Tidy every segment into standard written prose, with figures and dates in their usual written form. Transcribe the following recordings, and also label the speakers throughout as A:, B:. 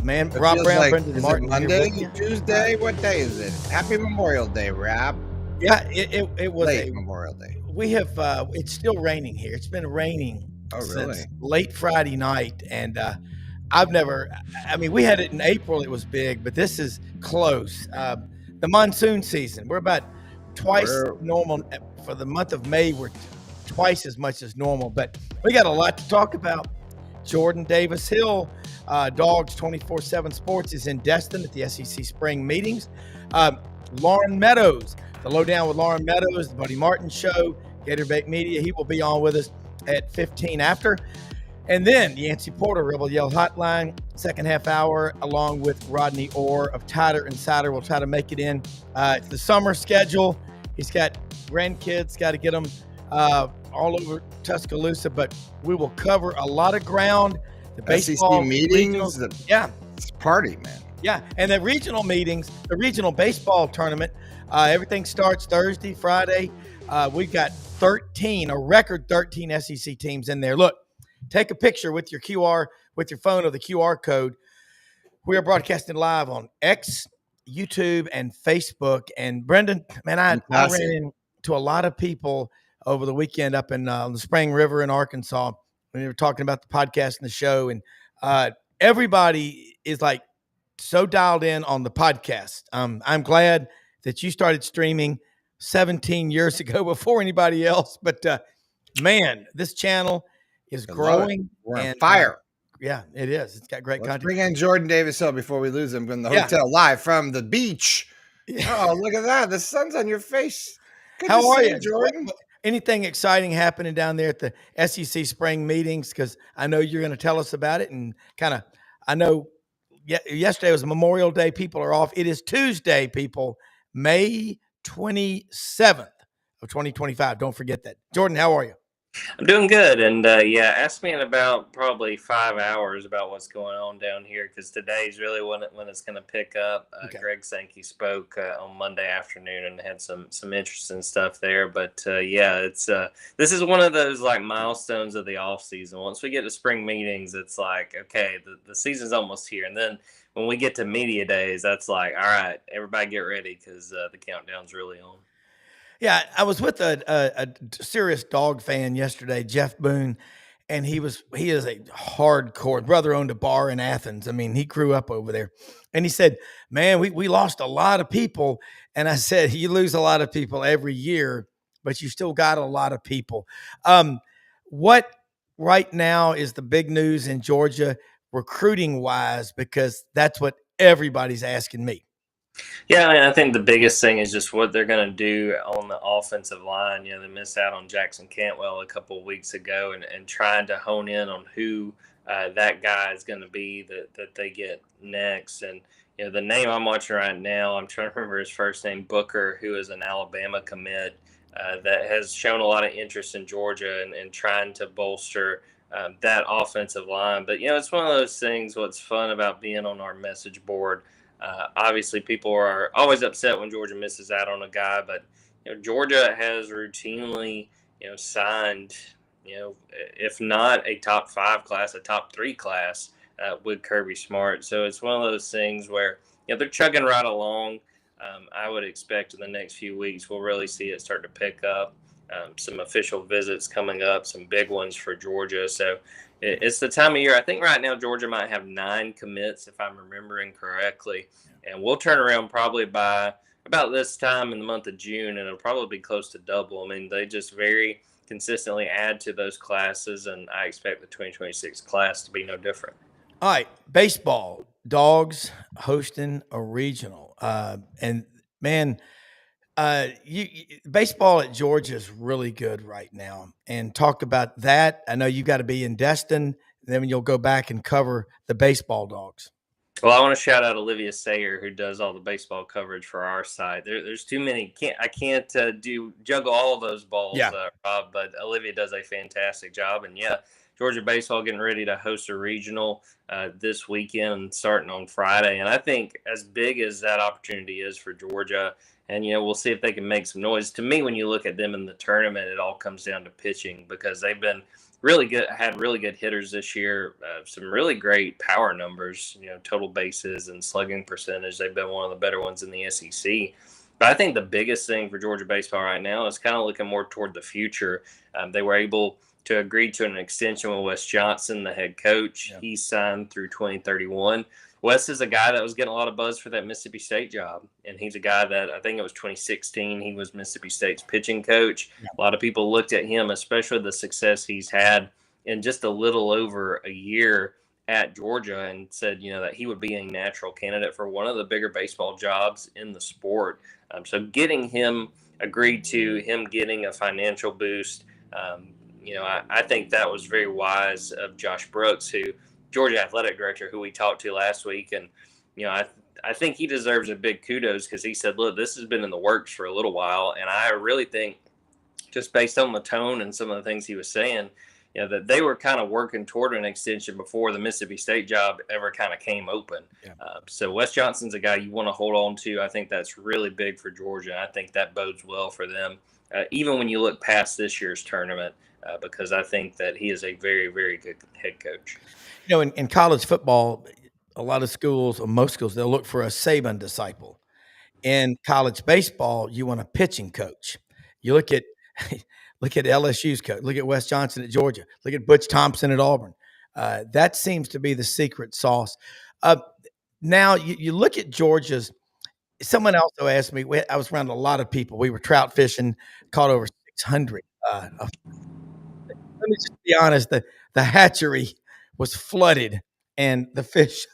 A: man.
B: It
A: Rob
B: feels
A: Brown,
B: like,
A: Brendan
B: is it
A: Martin here
B: Monday,
A: with you.
B: Tuesday? What day is it? Happy Memorial Day, Rob.
A: Yeah, it was
B: Late Memorial Day.
A: we have, it's still raining here. It's been raining
B: Oh,
A: since
B: really?
A: late Friday night. And I mean, we had it in April. It was big, but this is close. The monsoon season, we're about twice
B: We're
A: normal for the month of May. We're twice as much as normal, but we got a lot to talk about. Jordan Davis Hill, Dogs 24/7 Sports, is in Destin at the SEC spring meetings. Loren Meadows, the Lowdown with Loren Meadows, the Buddy Martin Show, Gatorbait Media. He will be on with us at 15 after. And then Yancy Porter, Rebel Yell Hotline, second half hour, along with Rodney Orr of Tider Insider. We'll try to make it in. It's the summer schedule. He's got grandkids, got to get them all over Tuscaloosa, but we will cover a lot of ground. The baseball
B: SEC meetings.
A: Yeah.
B: It's party, man.
A: Yeah, and the regional meetings, the regional baseball tournament, everything starts Thursday, Friday. We've got a record 13 SEC teams in there. Look, take a picture with your with your phone of the QR code. We are broadcasting live on X, YouTube, and Facebook. And Brendan, man, I ran into a lot of people over the weekend up in the Spring River in Arkansas when we were talking about the podcast and the show. And everybody is like so dialed in on the podcast. I'm glad that you started streaming 17 years ago before anybody else. But man, this channel is growing.
B: We're on fire.
A: Yeah, it is. It's got great content.
B: Bring in Jordan Davis Hill before we lose him in the hotel live from the beach. Oh, look at that. The sun's on your face. Good
A: How are you,
B: Jordan?
A: Anything exciting happening down there at the SEC spring meetings? Because I know you're going to tell us about it. And I know yesterday was Memorial Day. People are off. It is Tuesday, people, May 27th of 2025. Don't forget that. Jordan, how are you?
C: I'm doing good. And ask me in about probably 5 hours about what's going on down here, because today's really when it's going to pick up. Okay. Greg Sankey spoke on Monday afternoon and had some interesting stuff there. But it's this is one of those like milestones of the off season. Once we get to spring meetings, it's like, okay, the season's almost here. And then when we get to media days, that's like, all right, everybody get ready, because the countdown's really on.
A: Yeah, I was with a serious dog fan yesterday, Jeff Boone, and he is a hardcore brother, owned a bar in Athens. I mean, he grew up over there. And he said, man, we lost a lot of people. And I said, you lose a lot of people every year, but you still got a lot of people. What right now is the big news in Georgia recruiting wise? Because that's what everybody's asking me.
C: Yeah, I mean, I think the biggest thing is just what they're going to do on the offensive line. They missed out on Jackson Cantwell a couple of weeks ago, and trying to hone in on who that guy is going to be that they get next. And the name I'm watching right now, I'm trying to remember his first name, Booker, who is an Alabama commit that has shown a lot of interest in Georgia and trying to bolster that offensive line. But it's one of those things. What's fun about being on our message board. Obviously, people are always upset when Georgia misses out on a guy, but Georgia has routinely signed if not a top 5 class, a top 3 class with Kirby Smart. So it's one of those things where they're chugging right along. I would expect in the next few weeks we'll really see it start to pick up. Some official visits coming up, some big ones for Georgia. So it's the time of year. I think right now Georgia might have 9 commits, if I'm remembering correctly. And we'll turn around probably by about this time in the month of June, and it'll probably be close to double. I mean, they just very consistently add to those classes, and I expect the 2026 class to be no different.
A: All right, baseball. Dogs hosting a regional. And, man, baseball at Georgia is really good right now. And talk about that. I know you got to be in Destin, then you'll go back and cover the baseball Dogs.
C: Well, I want to shout out Olivia Sayer, who does all the baseball coverage for our side. There's too many. I can't juggle all of those balls, Rob. But Olivia does a fantastic job. And Georgia baseball getting ready to host a regional this weekend, starting on Friday. And I think as big as that opportunity is for Georgia, and we'll see if they can make some noise. To me, when you look at them in the tournament, it all comes down to pitching, because they've been had really good hitters this year. Some really great power numbers, total bases and slugging percentage. They've been one of the better ones in the SEC. But I think the biggest thing for Georgia baseball right now is kind of looking more toward the future. They were able to agree to an extension with Wes Johnson, the head coach. Yeah. He signed through 2031. Wes is a guy that was getting a lot of buzz for that Mississippi State job. And he's a guy that I think it was 2016. He was Mississippi State's pitching coach. Yeah. A lot of people looked at him, especially the success he's had in just a little over a year at Georgia, and said, that he would be a natural candidate for one of the bigger baseball jobs in the sport. So getting him agreed to, him getting a financial boost, I think that was very wise of Josh Brooks, who Georgia athletic director, who we talked to last week. And, I think he deserves a big kudos because he said, look, this has been in the works for a little while. And I really think, just based on the tone and some of the things he was saying, that they were kind of working toward an extension before the Mississippi State job ever kind of came open. Yeah. So Wes Johnson's a guy you want to hold on to. I think that's really big for Georgia. And I think that bodes well for them, even when you look past this year's tournament, because I think that he is a very, very good head coach.
A: In college football, a lot of schools, or most schools, they'll look for a Saban disciple. In college baseball, you want a pitching coach. You look at LSU's coach. Look at Wes Johnson at Georgia. Look at Butch Thompson at Auburn. That seems to be the secret sauce. Now, you look at Georgia's. Someone also asked me, I was around a lot of people. We were trout fishing, caught over 600. Let me just be honest, the hatchery was flooded, and the fish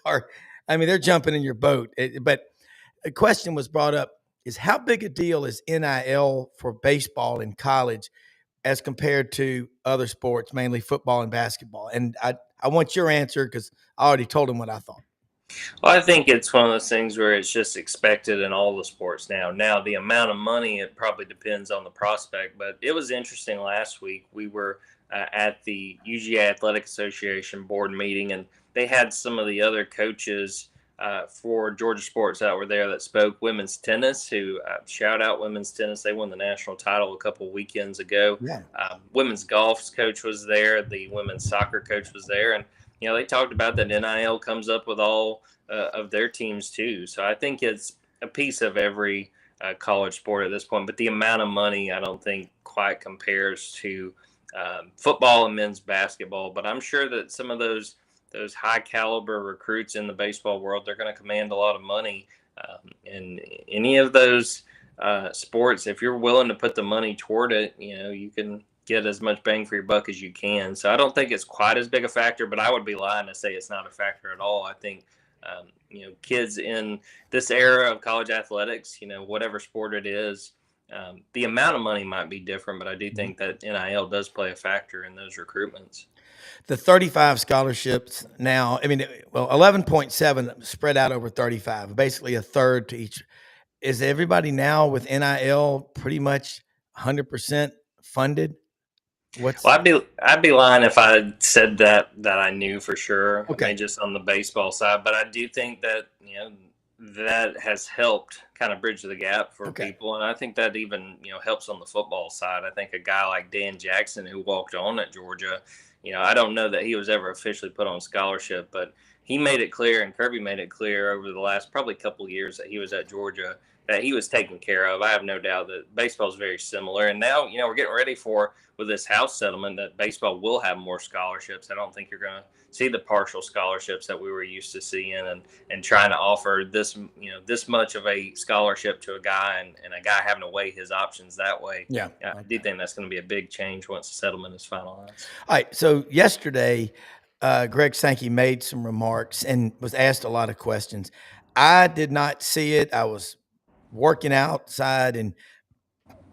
A: they're jumping in your boat. But a question was brought up, is how big a deal is NIL for baseball in college as compared to other sports, mainly football and basketball? And I want your answer because I already told him what I thought.
C: Well, I think it's one of those things where it's just expected in all the sports now. Now, the amount of money, it probably depends on the prospect. But it was interesting last week. We were at the UGA Athletic Association board meeting, and they had some of the other coaches for Georgia sports that were there that spoke. Women's tennis, who shout out women's tennis. They won the national title a couple weekends ago. Yeah. Women's golf's coach was there. The women's soccer coach was there. And they talked about that NIL comes up with all of their teams too. So I think it's a piece of every college sport at this point. But the amount of money, I don't think quite compares to football and men's basketball. But I'm sure that some of those high caliber recruits in the baseball world, they're going to command a lot of money. In any of those sports, if you're willing to put the money toward it, you can get as much bang for your buck as you can. So I don't think it's quite as big a factor, but I would be lying to say it's not a factor at all. I think, kids in this era of college athletics, whatever sport it is, the amount of money might be different, but I do think that NIL does play a factor in those recruitments.
A: The 35 scholarships now, 11.7 spread out over 35, basically a third to each. Is everybody now with NIL pretty much 100% funded?
C: Well, I'd be lying if I said that I knew for sure. Okay. Just on the baseball side, but I do think that that has helped kind of bridge the gap for people, and I think that even helps on the football side. I think a guy like Dan Jackson, who walked on at Georgia, I don't know that he was ever officially put on scholarship, but he made it clear, and Kirby made it clear over the last probably couple of years that he was at Georgia, that he was taken care of. I have no doubt that baseball is very similar. And now, we're getting ready with this House settlement, that baseball will have more scholarships. I don't think you're going to see the partial scholarships that we were used to seeing, and trying to offer this, this much of a scholarship to a guy, and a guy having to weigh his options that way.
A: Yeah.
C: I do think that's going to be a big change once the settlement is finalized.
A: All right. So yesterday, Greg Sankey made some remarks and was asked a lot of questions. I did not see it. I was working outside and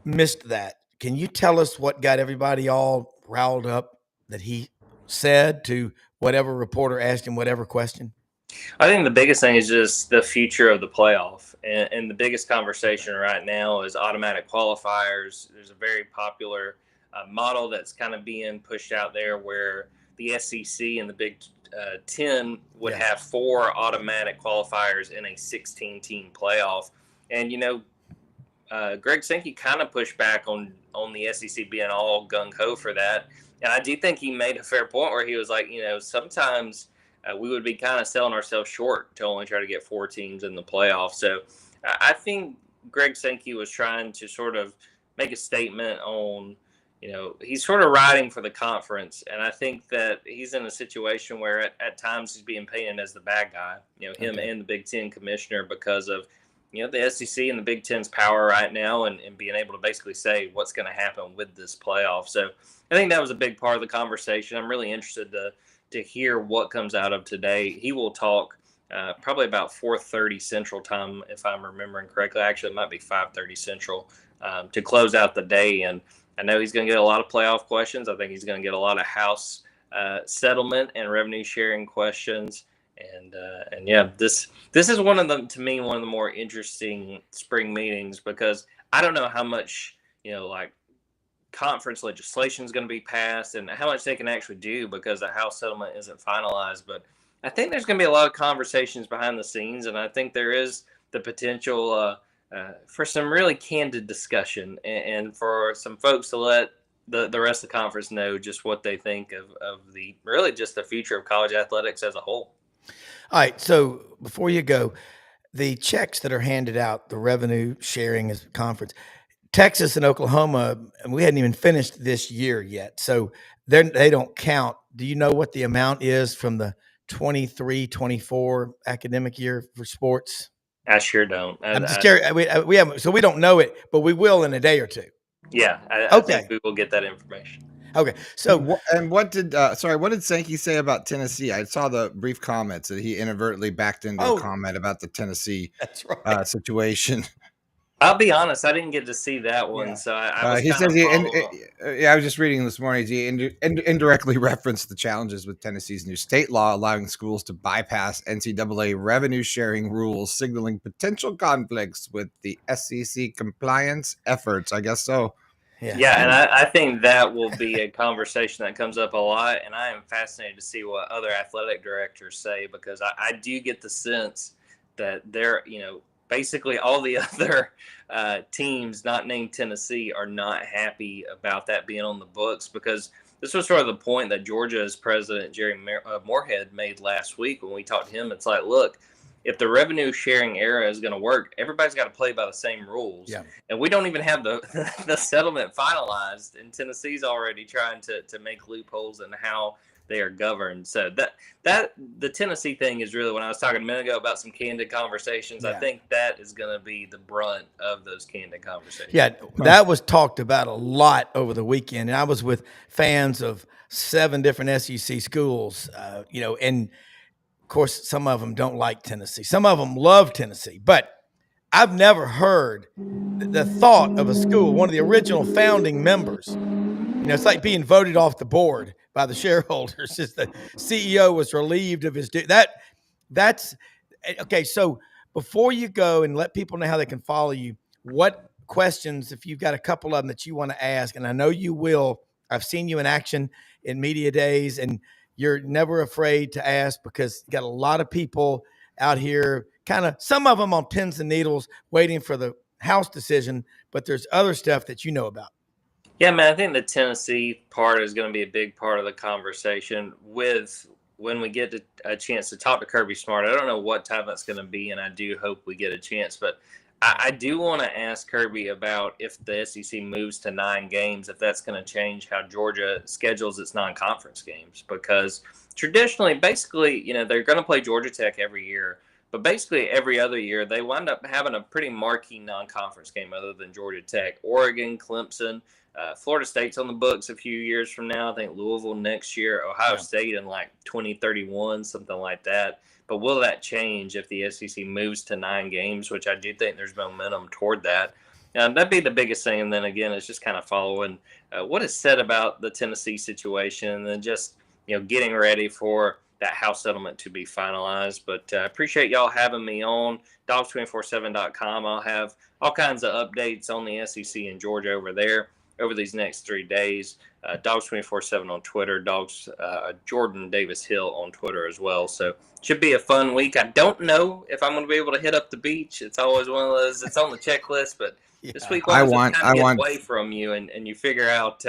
A: missed that. Can you tell us what got everybody all riled up that he said to whatever reporter asked him whatever question?
C: I think the biggest thing is just the future of the playoff. And the biggest conversation right now is automatic qualifiers. There's a very popular model that's kind of being pushed out there where the SEC and the Big Ten would have 4 automatic qualifiers in a 16-team playoff. And, Greg Sankey kind of pushed back on the SEC being all gung-ho for that. And I do think he made a fair point where he was like, sometimes we would be kind of selling ourselves short to only try to get 4 teams in the playoffs. So I think Greg Sankey was trying to sort of make a statement on, he's sort of riding for the conference. And I think that he's in a situation where at times he's being painted as the bad guy, him and the Big Ten commissioner, because of, the SEC and the Big Ten's power right now and being able to basically say what's going to happen with this playoff. So I think that was a big part of the conversation. I'm really interested to hear what comes out of today. He will talk probably about 4:30 Central Time, if I'm remembering correctly. Actually, it might be 5:30 Central to close out the day. And I know he's going to get a lot of playoff questions. I think he's going to get a lot of House settlement and revenue sharing questions. And yeah, this is one of the more interesting spring meetings, because I don't know how much, like conference legislation is going to be passed and how much they can actually do because the House settlement isn't finalized. But I think there's going to be a lot of conversations behind the scenes, and I think there is the potential for some really candid discussion and for some folks to let the rest of the conference know just what they think of the really just the future of college athletics as a whole.
A: All right. So before you go, the checks that are handed out, the revenue sharing as conference, Texas and Oklahoma, and we hadn't even finished this year yet. So they don't count. Do you know what the amount is from the 23-24 academic year for sports?
C: I sure don't.
A: I'm just curious. We haven't, so we don't know it, but we will in a day or two.
C: Yeah. I think we will get that information.
A: Okay. So,
B: what did Sankey say about Tennessee? I saw the brief comments that he inadvertently backed into a comment about the Tennessee situation.
C: I'll be honest, I didn't get to see that one. Yeah. So I was
B: he says I was just reading this morning. He indirectly referenced the challenges with Tennessee's new state law allowing schools to bypass NCAA revenue sharing rules, signaling potential conflicts with the SEC compliance efforts. I guess so.
C: Yeah, and I think that will be a conversation that comes up a lot, and I am fascinated to see what other athletic directors say, because I do get the sense that they're, basically all the other teams not named Tennessee are not happy about that being on the books, because this was sort of the point that Georgia's president, Jerry Moorhead, made last week when we talked to him. It's like, look, if the revenue sharing era is going to work, everybody's got to play by the same rules. Yeah. And we don't even have the settlement finalized, and Tennessee's already trying to make loopholes in how they are governed. So that the Tennessee thing is really, when I was talking a minute ago about some candid conversations, I think that is going to be the brunt of those candid conversations.
A: Yeah, that was talked about a lot over the weekend, and I was with fans of 7 different SEC schools, and of course, some of them don't like Tennessee. Some of them love Tennessee. But I've never heard the thought of a school, one of the original founding members. It's like being voted off the board by the shareholders. Just the CEO was relieved of his duty. That's okay. So before you go and let people know how they can follow you, what questions, if you've got a couple of them that you want to ask, and I know you will, I've seen you in action in media days, and you're never afraid to ask, because you got a lot of people out here, kind of some of them on pins and needles waiting for the House decision, but there's other stuff that you know about.
C: Yeah, man, I think the Tennessee part is going to be a big part of the conversation with when we get a chance to talk to Kirby Smart. I don't know what time that's going to be, and I do hope we get a chance, but I do want to ask Kirby about if the SEC moves to 9 games, if that's going to change how Georgia schedules its non-conference games. Because traditionally, basically, they're going to play Georgia Tech every year, but basically every other year they wind up having a pretty marquee non-conference game other than Georgia Tech. Oregon, Clemson, Florida State's on the books a few years from now. I think Louisville next year, Ohio State in like 2031, something like that. But will that change if the SEC moves to 9 games, which I do think there's momentum toward that? That'd be the biggest thing. And then again, it's just kind of following what is said about the Tennessee situation, and then just getting ready for that House settlement to be finalized. But I appreciate y'all having me on Dogs247.com. I'll have all kinds of updates on the SEC in Georgia over there over these next 3 days. Dogs247 on Twitter, Jordan Davis Hill on Twitter as well. So should be a fun week. I don't know if I'm going to be able to hit up the beach. It's always one of those, it's on the checklist, but this week I want get away from you and you figure out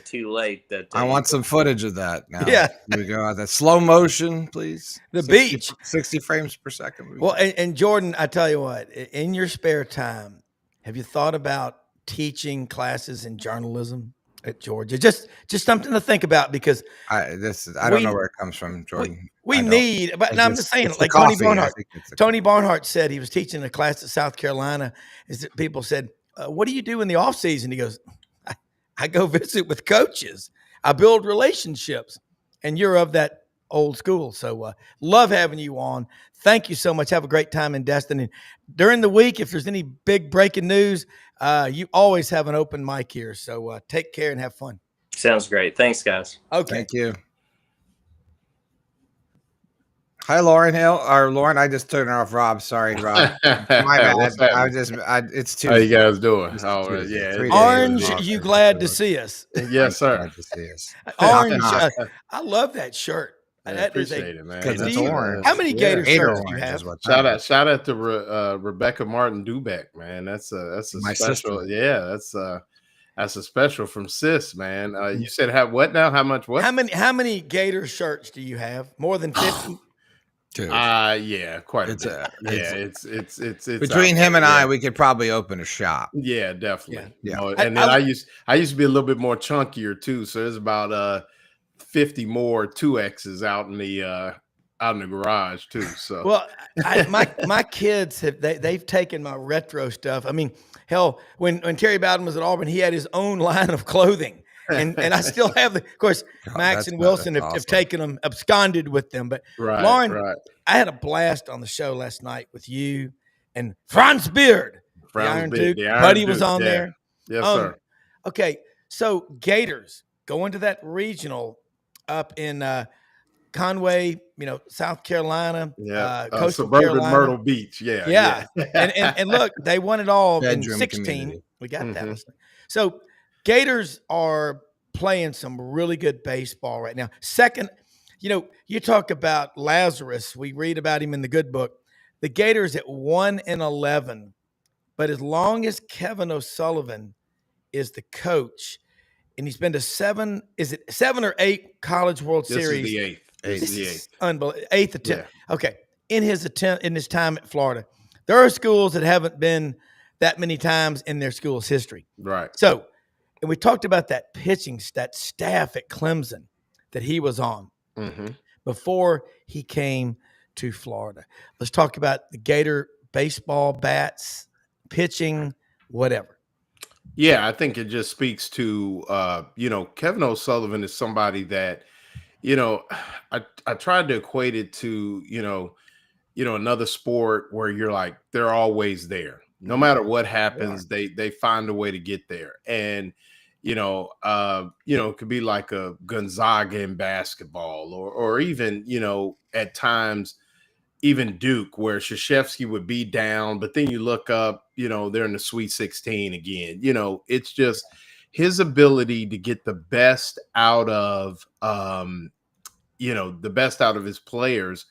C: too late. That
B: I want some footage of that now.
A: Yeah.
B: Here we go. That slow motion, please.
A: The
B: 60
A: beach.
B: 60 frames per second.
A: Well, and Jordan, I tell you what, in your spare time, have you thought about teaching classes in journalism at Georgia? Just something to think about, because
B: I don't know where it comes from, Jordan.
A: we need, but I'm just saying, like
B: Tony
A: Tony Barnhart said he was teaching a class at South Carolina. Is that people said, "What do you do in the off season?" He goes, "I go visit with coaches. I build relationships." And you're of that old school, so love having you on. Thank you so much. Have a great time in Destin. And during the week, if there's any big breaking news, you always have an open mic here. So take care and have fun.
C: Sounds great. Thanks, guys.
A: Okay.
B: Thank you. Hi, Loren Hill. Or Lauren, I just turned off Rob. Sorry, Rob. My bad. It's Tuesday.
D: How you guys doing?
B: It's
D: Oh,
B: Tuesday.
D: yeah.
B: 3 days.
A: Orange,
B: Off.
A: you glad to see us?
D: Yes, sir.
B: Glad to see us.
A: Orange,
B: Knock,
A: I love that shirt.
D: I
A: That is
D: appreciate it, man.
B: Because it's
A: Do you-
B: orange.
A: How many Gator
B: Gator
A: shirts do you
B: orange
A: have?
B: is what
D: Shout out to Rebecca Martin Dubeck, man. That's a
B: My
D: special.
B: sister.
D: Yeah, that's a special from Sis, man. You said what now? How much? What?
A: How many Gator shirts do you have? More than 50?
B: Dude.
D: Yeah, quite
B: It's
D: a bit. It's
B: Between him and I, we could probably open a shop.
D: Yeah, definitely.
B: Yeah.
D: You know, and then I used to be a little bit more chunkier too. So there's about 50 more 2Xs out in the garage too. So
A: Well, my kids they've taken my retro stuff. I mean, hell, when Terry Bowden was at Auburn, he had his own line of clothing. And I still have of course, Max and Wilson have taken them, absconded with them. But Lauren, I had a blast on the show last night with you and Franz Beard, the Iron Duke. Buddy was on there.
D: Yes, sir.
A: Okay, so Gators going to that regional up in Conway, South Carolina, coastal
D: suburban
A: Carolina.
D: Myrtle Beach.
A: Yeah. and look, they won it all
B: Bedroom
A: in 16.
B: community.
A: We got that. So Gators are playing some really good baseball right now. Second, you talk about Lazarus. We read about him in the good book. The Gators at 1-11, but as long as Kevin O'Sullivan is the coach, and he's been to 7 or 8 College World Series?
D: This is the eighth.
A: This
D: the
A: is
D: eighth.
A: unbelievable. 8th attempt.
D: Yeah.
A: Okay. In his time at Florida, there are schools that haven't been that many times in their school's history.
D: Right.
A: So, and we talked about that that staff at Clemson that he was on before he came to Florida. Let's talk about the Gator baseball bats, pitching, whatever.
D: Yeah, I think it just speaks to Kevin O'Sullivan is somebody that, I tried to equate it to, another sport where you're like, they're always there. No matter what happens, they find a way to get there. And it could be like a Gonzaga in basketball or even, at times, even Duke, where Krzyzewski would be down, but then you look up, they're in the Sweet 16 again. It's just his ability to get the best out of, the best out of his players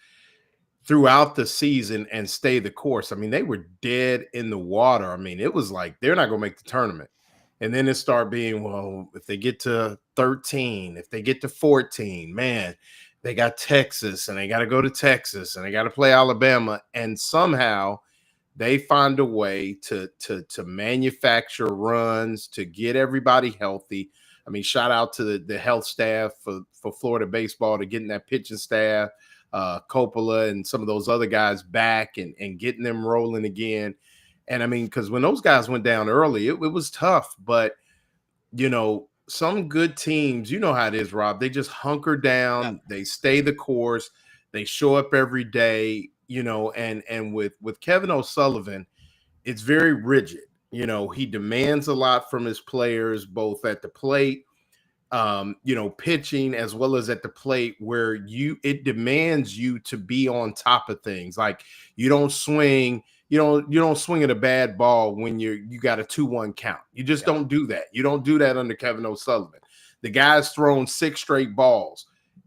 D: throughout the season and stay the course. I mean, they were dead in the water. I mean, it was like they're not going to make the tournament. And then it started being, well, if they get to 13, if they get to 14, man, they got Texas and they got to go to Texas and they got to play Alabama. And somehow they find a way to manufacture runs, to get everybody healthy. I mean, shout out to the health staff for Florida baseball, to getting that pitching staff, Coppola and some of those other guys back and getting them rolling again. And I mean, because when those guys went down early, it was tough. But, some good teams, you know how it is, Rob. They just hunker down. They stay the course. They show up every day, and with Kevin O'Sullivan, it's very rigid. He demands a lot from his players, both at the plate, pitching as well as at the plate, where it demands you to be on top of things. Like you don't swing. You don't swing at a bad ball when you got a 2-1 count. You just don't do that. You don't do that under Kevin O'Sullivan. The guy's thrown 6 straight balls,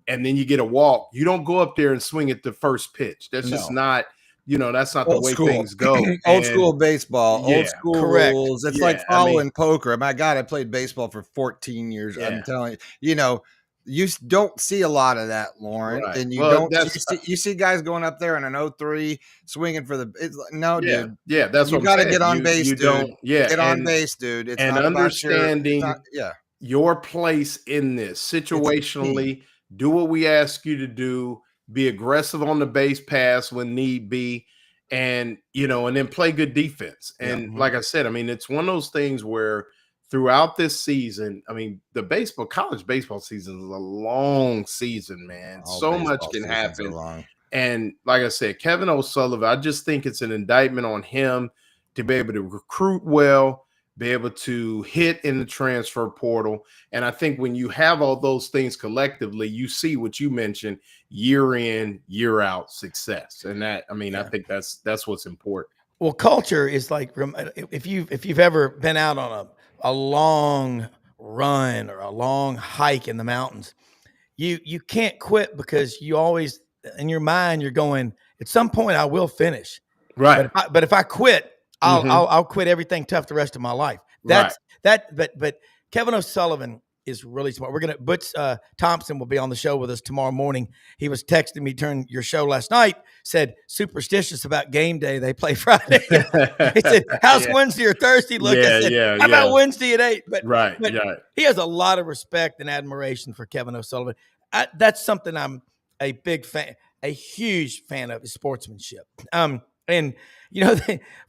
D: and then you get a walk. You don't go up there and swing at the first pitch. That's just not that's not the
B: Old
D: way
B: school.
D: thing go.
B: Old
D: And
B: school baseball,
D: Yeah,
B: old school
A: correct.
B: rules. It's
D: Yeah,
B: like
D: I mean-
B: following poker. My God, I played baseball for 14 years.
D: Yeah.
B: I'm telling you, you don't see a lot of that, Lauren,
D: Right.
B: and you
D: Well,
B: don't. You see guys going up there in an 0-3 swinging for the. No,
D: yeah,
B: dude.
D: yeah, that's
B: You
D: what I'm
B: got to
D: saying.
B: get on base,
D: you
B: dude.
D: don't, yeah,
B: Get on base, dude. It's
D: and
B: not
D: understanding
B: about your.
D: your place in this situationally. Do what we ask you to do. Be aggressive on the base pass when need be, and and then play good defense. And like I said, I mean, it's one of those things where throughout this season, I mean, the college baseball season is a long season, man.
B: All
D: So
B: baseball
D: much can
B: seasons are
D: happen.
B: long.
D: And like I said, Kevin O'Sullivan, I just think it's an indictment on him to be able to recruit well, be able to hit in the transfer portal. And I think when you have all those things collectively, you see what you mentioned, year in, year out success. And that, I mean, I think that's what's important.
A: Well, culture is like, if you've ever been out on a long run or a long hike in the mountains, you can't quit because you always, in your mind, you're going, at some point I will finish.
D: Right.
A: But if I quit, I'll quit everything tough the rest of my life. But Kevin O'Sullivan is really smart. Butch Thompson will be on the show with us tomorrow morning. He was texting me during your show last night, said superstitious about game day. They play Friday. He said, how's Wednesday or Thursday look? I said, how about Wednesday at 8? But he has a lot of respect and admiration for Kevin O'Sullivan. That's something I'm a big fan, a huge fan of, his sportsmanship. And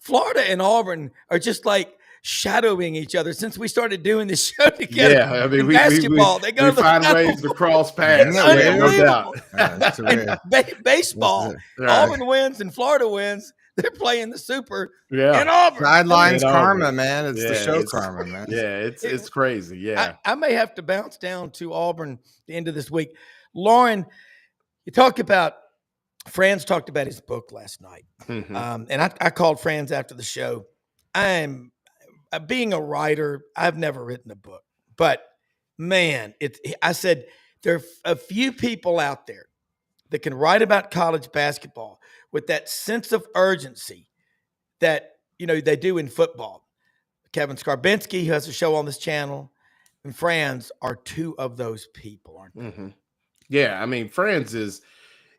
A: Florida and Auburn are just like shadowing each other since we started doing this show together.
D: Yeah, I mean,
A: basketball, they go
D: we find ways to cross paths.
A: No
D: doubt.
A: Baseball, Auburn wins and Florida wins. They're playing the Super in Auburn.
B: Sidelines karma, man. It's the show karma, man.
D: Yeah, it's crazy. Yeah,
A: I may have to bounce down to Auburn at the end of this week. Lauren, you talked about Franz talked about his book last night, and I called Franz after the show. I'm being a writer. I've never written a book, but man, I said there are a few people out there that can write about college basketball with that sense of urgency that they do in football. Kevin Skarbinski, who has a show on this channel, and Franz are two of those people, aren't they?
D: Yeah, I mean, Franz is,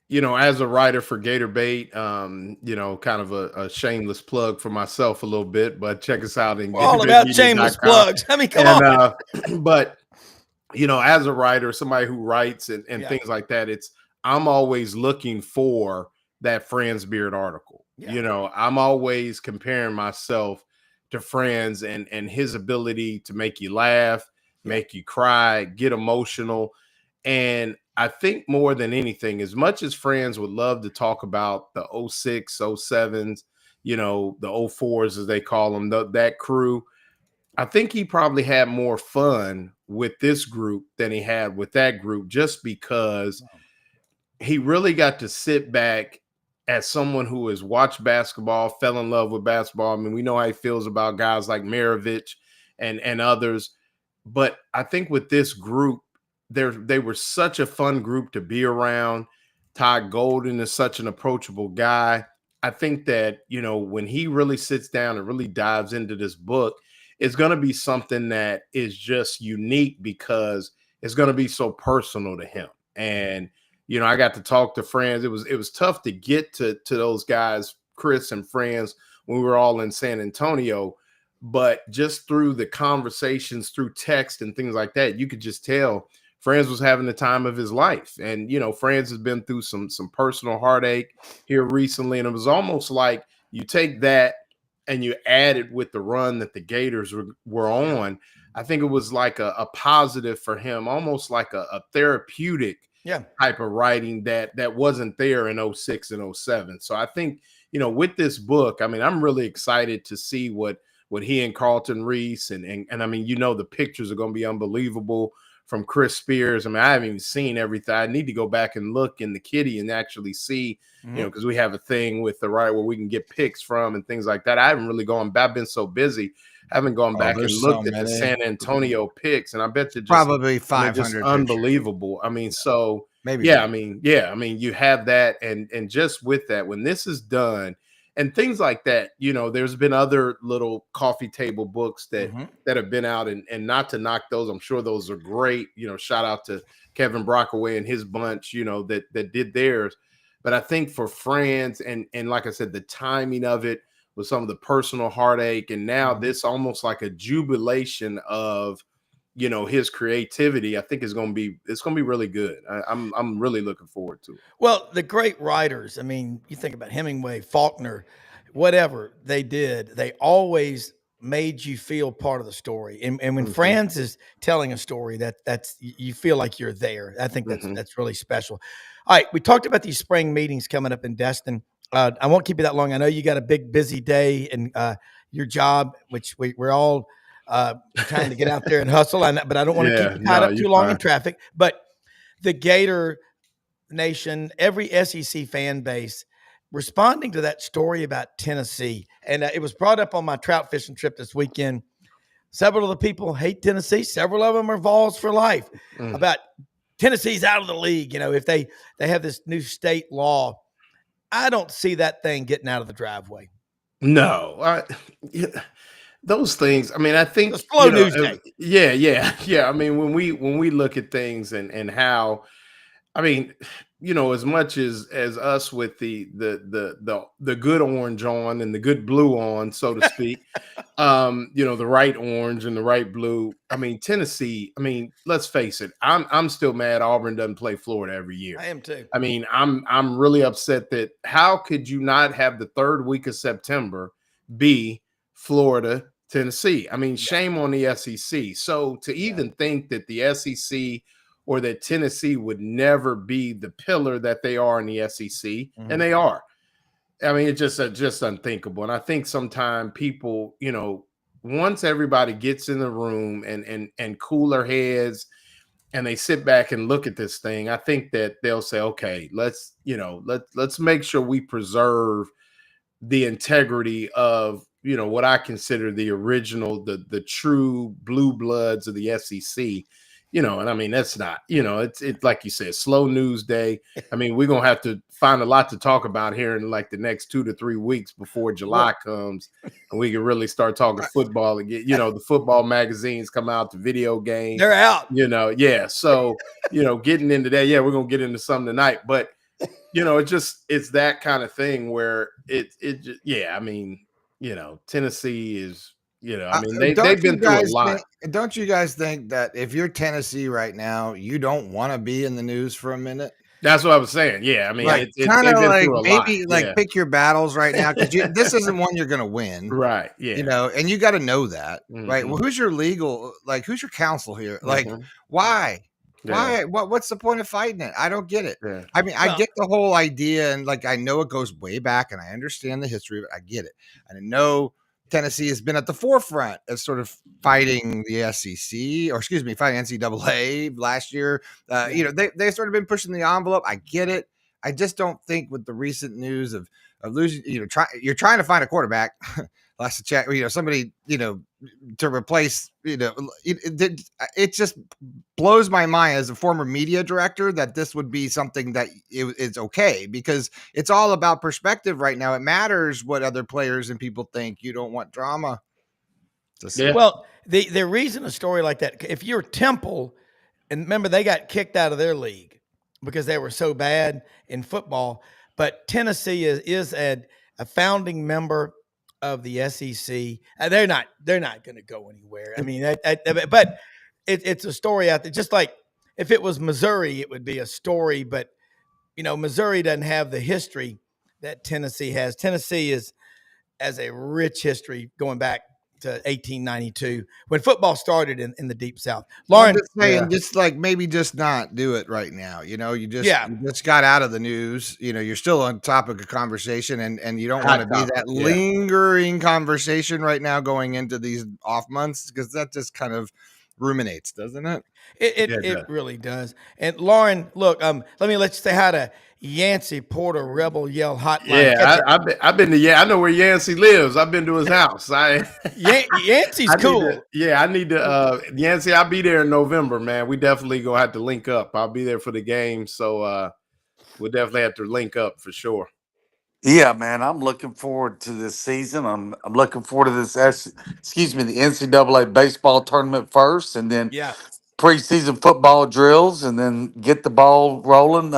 D: as a writer for Gator Bait, kind of a shameless plug for myself a little bit, but check us out in
A: all about shameless plugs. I mean, come on.
D: But as a writer, somebody who writes and things like that, I'm always looking for that Franz Beard article. Yeah. I'm always comparing myself to Franz and his ability to make you laugh, make you cry, get emotional. And I think more than anything, as much as Franz would love to talk about the 06, 07s, the 04s, as they call them, that crew, I think he probably had more fun with this group than he had with that group, just because he really got to sit back as someone who has watched basketball, fell in love with basketball. I mean, we know how he feels about guys like Maravich and others. But I think with this group, they were such a fun group to be around. Todd Golden is such an approachable guy. I think that, when he really sits down and really dives into this book, it's going to be something that is just unique because it's going to be so personal to him. And, I got to talk to Franz. It was tough to get to those guys, Chris and Franz, when we were all in San Antonio. But just through the conversations, through text and things like that, you could just tell Franz was having the time of his life. And, Franz has been through some personal heartache here recently. And it was almost like you take that and you add it with the run that the Gators were on. I think it was like a positive for him, almost like a therapeutic type of writing that wasn't there in 06 and 07. So I think, with this book, I mean, I'm really excited to see what he and Carlton Reese and I mean, the pictures are going to be unbelievable from Chris Spears. I mean, I haven't even seen everything. I need to go back and look in the kitty and actually see, because we have a thing with the right where we can get picks from and things like that. I haven't really gone. I've been so busy. I haven't gone back and looked at the San Antonio picks, and I bet you just
B: probably 500.
D: Just unbelievable. I mean, so
B: Maybe.
D: Yeah, I mean, you have that, and just with that, when this is done, and things like that, there's been other little coffee table books that have been out, and not to knock those, I'm sure those are great. Shout out to Kevin Brockaway and his bunch, that did theirs. But I think for France, and like I said, the timing of it with some of the personal heartache, and now this almost like a jubilation of his creativity, I think it's going to be really good. I'm really looking forward to it.
A: Well, the great writers, I mean, you think about Hemingway, Faulkner, whatever they did, they always made you feel part of the story. And when Franz is telling a story, that's you feel like you're there. I think that's really special. All right, we talked about these spring meetings coming up in Destin. I won't keep you that long. I know you got a big busy day and your job, which we're all trying to get out there and hustle. But I don't want to keep you tied up too long in traffic. But the Gator Nation, every SEC fan base responding to that story about Tennessee. And it was brought up on my trout fishing trip this weekend. Several of the people hate Tennessee. Several of them are Vols for life about Tennessee's out of the league. If they have this new state law, I don't see that thing getting out of the driveway.
D: No, those things. I mean, I think
A: it's slow news day.
D: Yeah. I mean, when we look at things and how, I mean, as much as us with the good orange on and the good blue on, so to speak, the right orange and the right blue. I mean, Tennessee. I mean, let's face it. I'm still mad Auburn doesn't play Florida every year.
A: I am too.
D: I mean, I'm really upset that how could you not have the third week of September be Florida, Tennessee? I mean, shame on the SEC. So to even think that the SEC or that Tennessee would never be the pillar that they are in the SEC, and they are. I mean, it's just unthinkable. And I think sometimes people, once everybody gets in the room and cooler heads, and they sit back and look at this thing, I think that they'll say, okay, let's make sure we preserve the integrity of what I consider the original, the true blue bloods of the SEC. And I mean, that's not, it's like you said, slow news day. I mean, we're going to have to find a lot to talk about here in like the next 2 to 3 weeks before July comes, and we can really start talking football again. The football magazines come out, the video games.
A: They're out.
D: Yeah. So, getting into that, we're going to get into some tonight, but it's that kind of thing where I mean, Tennessee is, I mean, they've been through a lot.
B: Don't you guys think that if you're Tennessee right now, you don't want to be in the news for a minute?
D: That's what I was saying. Yeah, I mean,
B: like, kind of like maybe like pick your battles right now, because this isn't one you're going to win,
D: right? Yeah,
B: and you got to know that, right? Well, who's your counsel here? Like, why? Yeah. Why? What's the point of fighting it? I don't get it. Yeah. I mean, I get the whole idea, and like I know it goes way back, and I understand the history of it. I get it, and I know Tennessee has been at the forefront of sort of fighting the SEC, or excuse me, fighting NCAA last year. They sort of been pushing the envelope. I get it. I just don't think with the recent news of losing, you're trying to find a quarterback. Last check, somebody, to replace, it just blows my mind as a former media director that this would be something that it's okay, because it's all about perspective right now. It matters what other players and people think. You don't want drama.
A: Well, the reason a story like that, if you're Temple, and remember they got kicked out of their league because they were so bad in football, but Tennessee is a founding member of the SEC. They're not going to go anywhere. I mean, but it's a story out there. Just like if it was Missouri, it would be a story. But Missouri doesn't have the history that Tennessee has. Tennessee has a rich history going back to 1892 when football started in the Deep South. Loren,
B: I'm just saying, just like maybe just not do it right now. You just got out of the news. You're still on topic of conversation, and you don't want to be that lingering conversation right now going into these off months, because that just kind of ruminates, doesn't it?
A: It really does. And Loren, look, let me say hi to Yancy Porter, Rebel Yell Hotline.
D: Yeah, I've been to I know where Yancy lives. I've been to his house.
A: Yancey's cool.
D: I need to Yancy, I'll be there in November, man. We definitely gonna have to link up. I'll be there for the game. So we'll definitely have to link up for sure.
E: Yeah, man, I'm looking forward to this season. I'm looking forward to the NCAA baseball tournament first, and then
A: Yeah.
E: preseason football drills, and then get the ball rolling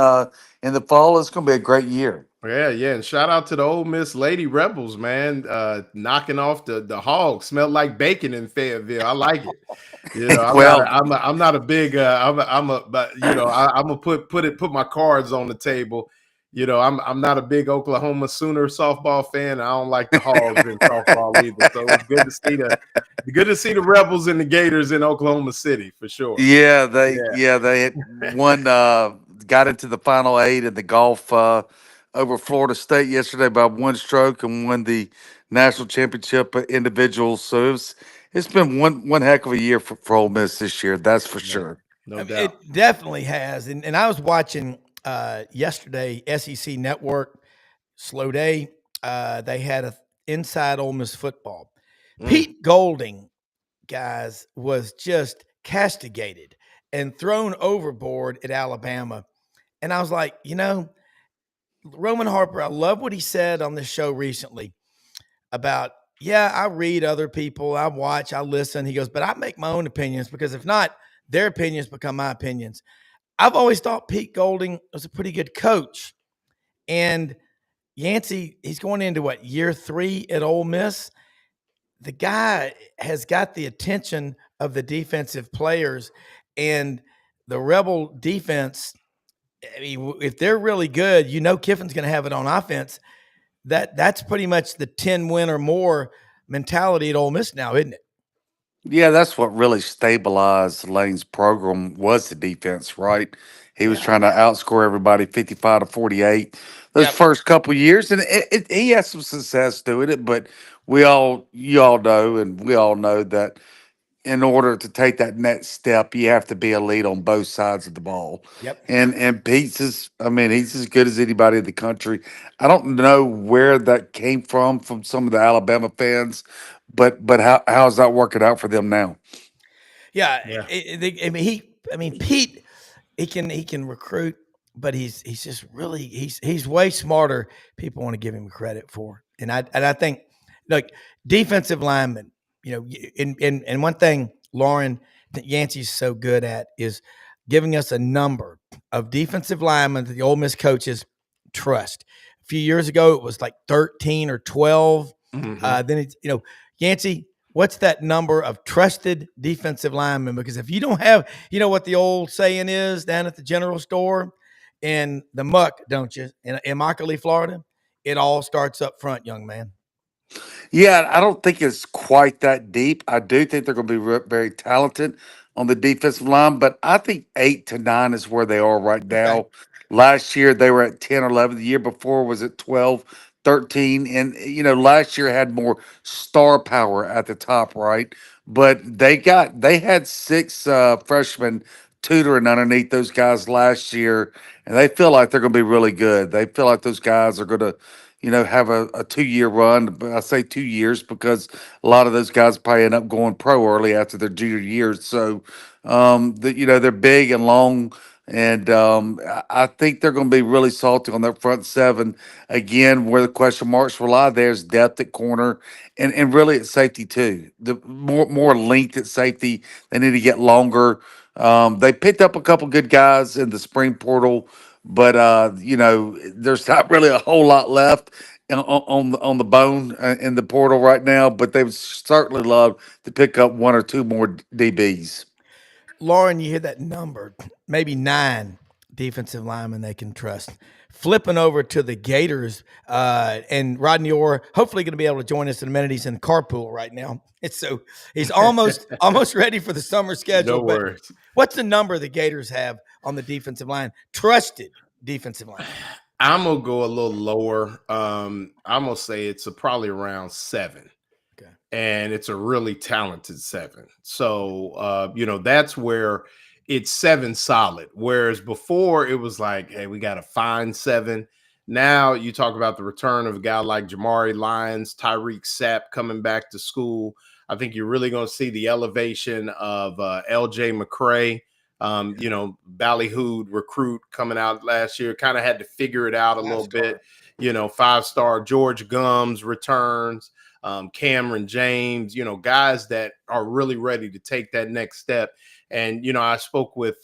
E: in the fall. It's going to be a great year.
D: Yeah, and shout out to the Ole Miss Lady Rebels, man, knocking off the Hogs. Smelled like bacon in Fayetteville. I like it. You know, I'm not a big but you know, I'm gonna put my cards on the table. You know, I'm not a big Oklahoma Sooner softball fan. I don't like the Hogs in softball either. So it's good to see the Rebels and the Gators in Oklahoma City for sure.
E: Yeah, they had won, got into the final 8 in the golf over Florida State yesterday by 1 stroke, and won the national championship individuals. So it's been one heck of a year for Ole Miss this year. That's for sure.
D: No doubt.
A: It definitely has. And I was watching yesterday, SEC Network, slow day. They had a inside Ole Miss football. Pete Golding, guys, was just castigated and thrown overboard at Alabama. And I was like, Roman Harper, I love what he said on this show recently about, I read other people, I watch, I listen. He goes, but I make my own opinions, because if not, their opinions become my opinions. I've always thought Pete Golding was a pretty good coach. And Yancy, he's going into year 3 at Ole Miss. The guy has got the attention of the defensive players, and the Rebel defense. I mean, if they're really good, Kiffin's going to have it on offense. That's pretty much the 10 win or more mentality at Ole Miss now, isn't it?
E: Yeah, that's what really stabilized Lane's program, was the defense, right? He was trying to outscore everybody 55-48 those first couple years, and he had some success doing it. But you all know, and we all know that in order to take that next step, you have to be elite on both sides of the ball.
A: Yep.
E: And Pete's he's as good as anybody in the country. I don't know where that came from some of the Alabama fans, but how's that working out for them now?
A: Yeah. Pete, he can recruit, but he's just really he's way smarter. People want to give him credit for, and I think, like, defensive linemen. And one thing, Loren, that Yancey's so good at is giving us a number of defensive linemen that the Ole Miss coaches trust. A few years ago, it was like 13 or 12. Then it's, Yancey, what's that number of trusted defensive linemen? Because if you don't have, what the old saying is down at the general store in the muck, don't you? In Immokalee, Florida, it all starts up front, young man.
E: Yeah, I don't think it's quite that deep. I do think they're going to be very talented on the defensive line, but I think 8 to 9 is where they are right now.
A: Okay.
E: Last year, they were at 10 or 11. The year before was at 12, 13. And, last year had more star power at the top, right? But they had 6 freshmen tutoring underneath those guys last year, and they feel like they're going to be really good. They feel like those guys are going to have a 2-year run. But I say 2 years because a lot of those guys probably end up going pro early after their junior years. So, they're big and long, and I think they're going to be really salty on that front 7. Again, where the question marks will lie, there's depth at corner, and really at safety too. The more length at safety, they need to get longer. They picked up a couple good guys in the spring portal, but there's not really a whole lot left on the bone in the portal right now. But they would certainly love to pick up 1 or 2 more DBs.
A: Loren, you hear that number, maybe 9 defensive linemen they can trust. Flipping over to the Gators, and Rodney Orr, hopefully going to be able to join us in a minute. He's in the carpool right now. So he's almost ready for the summer schedule.
D: No worries.
A: What's the number the Gators have on the defensive line? Trusted defensive line.
D: I'm gonna go a little lower. I'm gonna say it's probably around 7.
A: Okay.
D: and it's a really talented 7. So, that's where it's 7 solid. Whereas before it was like, hey, we got to find 7. Now you talk about the return of a guy like Jamari Lyons, Tyreek Sapp coming back to school. I think you're really going to see the elevation of LJ McCray. Ballyhooed recruit coming out last year, kind of had to figure it out a little bit. 5-star George Gums returns, Cameron James, guys that are really ready to take that next step. And, I spoke with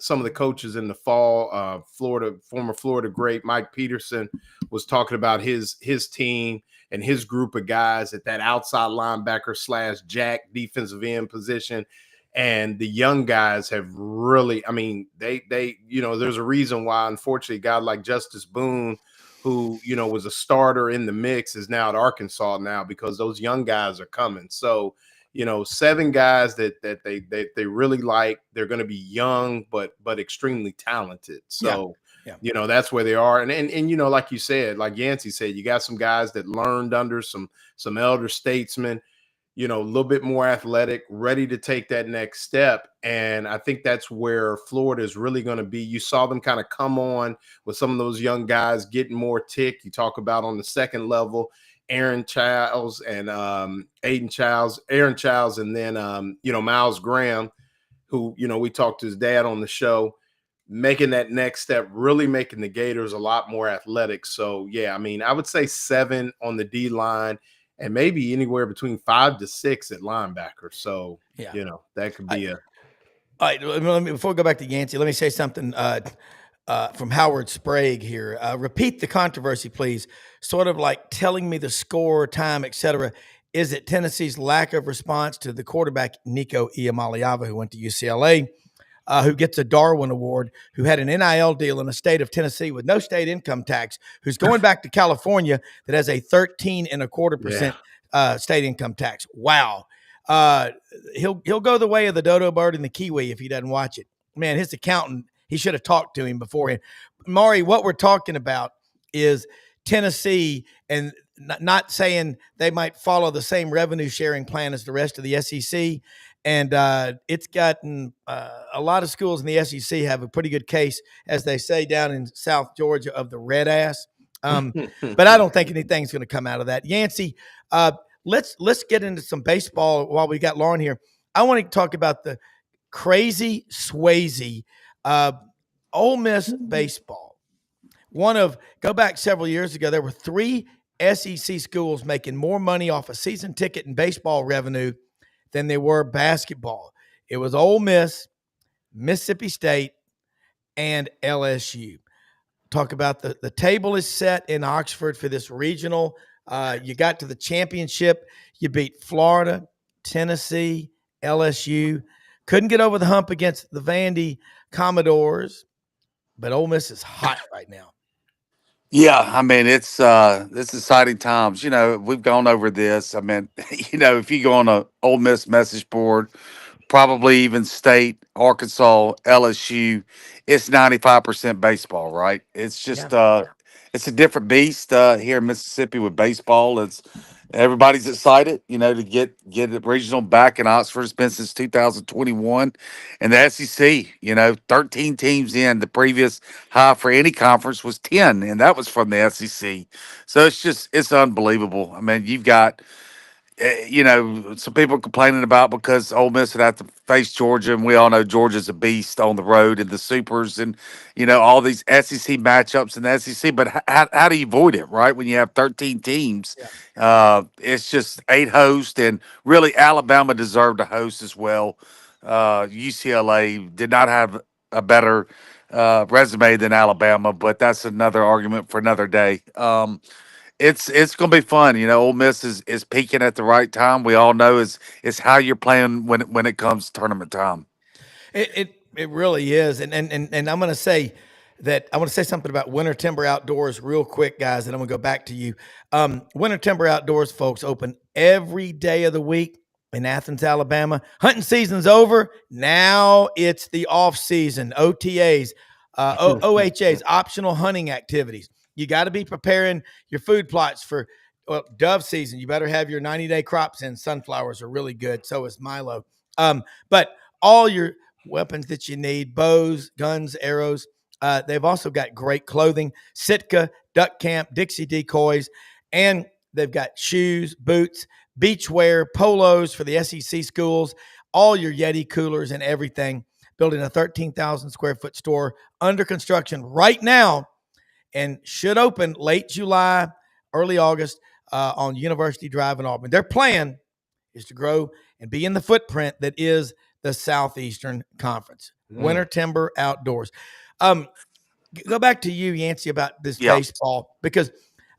D: some of the coaches in the fall. Former Florida great Mike Peterson was talking about his team and his group of guys at that outside linebacker / jack defensive end position. And the young guys have really, they there's a reason why, unfortunately, a guy like Justice Boone, who, was a starter in the mix, is now at Arkansas now, because those young guys are coming. So, 7 guys that they really like. They're going to be young, but extremely talented. So, that's where they are. And like you said, like Yancy said, you got some guys that learned under some elder statesmen, a little bit more athletic, ready to take that next step. And I think that's where Florida is really going to be. You saw them kind of come on with some of those young guys getting more tick. You talk about on the second level, Aaron Childs and Aaron Childs, and then, Miles Graham, who, we talked to his dad on the show, making that next step, really making the Gators a lot more athletic. So, I would say 7 on the D line, and maybe anywhere between 5 to 6 at linebacker. So, that could be all
A: right, before we go back to Yancy, let me say something from Howard Sprague here. Repeat the controversy, please. Sort of like telling me the score, time, etc. Is it Tennessee's lack of response to the quarterback, Nico Iamaleava, who went to UCLA, who gets a Darwin Award, who had an NIL deal in the state of Tennessee with no state income tax, who's going back to California that has a 13.25% state income tax. Wow. He'll go the way of the dodo bird and the kiwi if he doesn't watch it. Man, his accountant, he should have talked to him beforehand. Maury, what we're talking about is Tennessee, and not saying they might follow the same revenue sharing plan as the rest of the SEC. And it's gotten a lot of schools in the SEC have a pretty good case, as they say down in South Georgia, of the red ass. But I don't think anything's going to come out of that. Yancey, let's get into some baseball while we got Loren here. I want to talk about the crazy Swayze Ole Miss baseball. Go back several years ago, there were 3 SEC schools making more money off a season ticket and baseball revenue than they were basketball. It was Ole Miss, Mississippi State, and LSU. Talk about the table is set in Oxford for this regional. You got to the championship. You beat Florida, Tennessee, LSU. Couldn't get over the hump against the Vandy Commodores, but Ole Miss is hot right now.
E: Yeah, it's exciting times. We've gone over this. If you go on a Ole Miss message board, probably even State, Arkansas, LSU, it's 95% baseball, right? It's just it's a different beast here in Mississippi with baseball. Everybody's excited, to get the regional back in Oxford. It's been since 2021. And the SEC, 13 teams in. The previous high for any conference was 10, and that was from the SEC. So it's unbelievable. You've got some people complaining about because Ole Miss would have to face Georgia, and we all know Georgia's a beast on the road and the supers and, all these SEC matchups in the SEC. But how do you avoid it, right? When you have 13 teams, it's just 8 hosts, and really Alabama deserved a host as well. UCLA did not have a better resume than Alabama, but that's another argument for another day. It's gonna be fun. Ole Miss is peaking at the right time. We all know is how you're playing when it comes tournament time.
A: It really is. And I'm gonna say that I want to say something about Winter Timber Outdoors real quick, guys, and I'm gonna go back to you. Winter Timber Outdoors, folks, open every day of the week in Athens, Alabama. Hunting season's over. Now it's the off season. OTAs, OHAs, optional hunting activities. You got to be preparing your food plots for well, dove season, you better have your 90-day crops in. Sunflowers are really good. So is Milo. But all your weapons that you need, bows, guns, arrows. They've also got great clothing, Sitka, Duck Camp, Dixie decoys, and they've got shoes, boots, beachwear, polos for the SEC schools, all your Yeti coolers and everything. Building a 13,000 square foot store under construction right now and should open late July, early August on University Drive in Auburn. Their plan is to grow and be in the footprint that is the Southeastern Conference. Winter Timber Outdoors. Go back to you, Yancy, about this baseball, because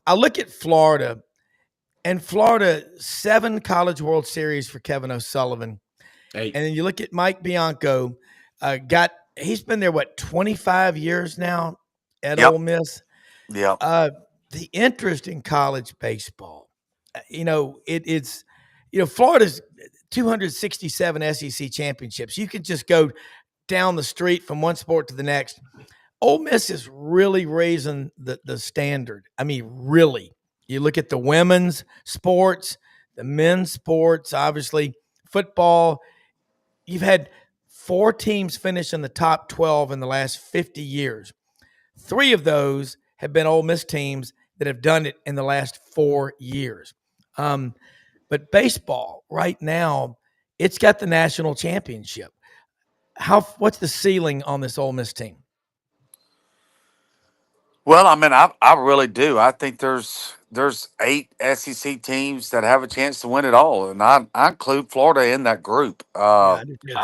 A: I look at Florida, and Florida, 7 College World Series for Kevin O'Sullivan.
D: 8.
A: And then you look at Mike Bianco, he's been there, 25 years now at Ole Miss.
E: Yeah.
A: The interest in college baseball, it's Florida's 267 SEC championships. You could just go down the street from one sport to the next. Ole Miss is really raising the standard. I mean, really. You look at the women's sports, the men's sports, obviously, football. You've had 4 teams finish in the top 12 in the last 50 years. 3 of those have been Ole Miss teams that have done it in the last 4 years. But baseball right now, it's got the national championship. What's the ceiling on this Ole Miss team?
E: Well, I mean, I really do. I think there's 8 SEC teams that have a chance to win it all, and I include Florida in that group.
A: I do too.